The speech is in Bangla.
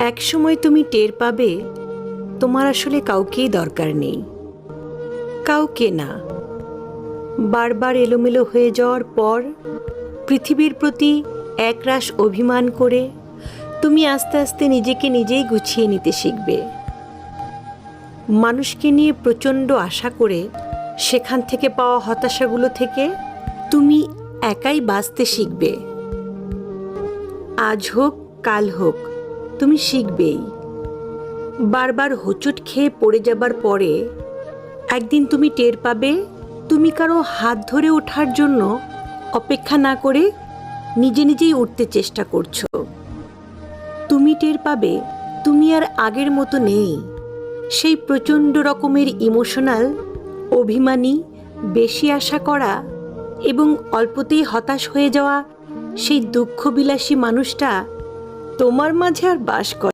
এক সময় তুমি টের পাবে তোমার আসলে কাউকেই দরকার নেই, কাউকে না। বারবার এলোমেলো হয়ে যাওয়ার পর পৃথিবীর প্রতি একরাশ অভিমান করে তুমি আস্তে আস্তে নিজেকে নিজেই গুছিয়ে নিতে শিখবে। মানুষকে নিয়ে প্রচণ্ড আশা করে সেখান থেকে পাওয়া হতাশাগুলো থেকে তুমি একাই বাঁচতে শিখবে। আজ হোক কাল হোক তুমি শিখবেই। বারবার হোঁচট খেয়ে পড়ে যাবার পরে একদিন তুমি টের পাবে তুমি কারো হাত ধরে ওঠার জন্য অপেক্ষা না করে নিজে নিজেই উঠতে চেষ্টা করছো। তুমি টের পাবে তুমি আর আগের মতো নেই। সেই প্রচণ্ড রকমের ইমোশনাল, অভিমানী, বেশি আশা করা এবং অল্পতেই হতাশ হয়ে যাওয়া সেই দুঃখবিলাসী মানুষটা তোমার মাঝে আর বাস করে।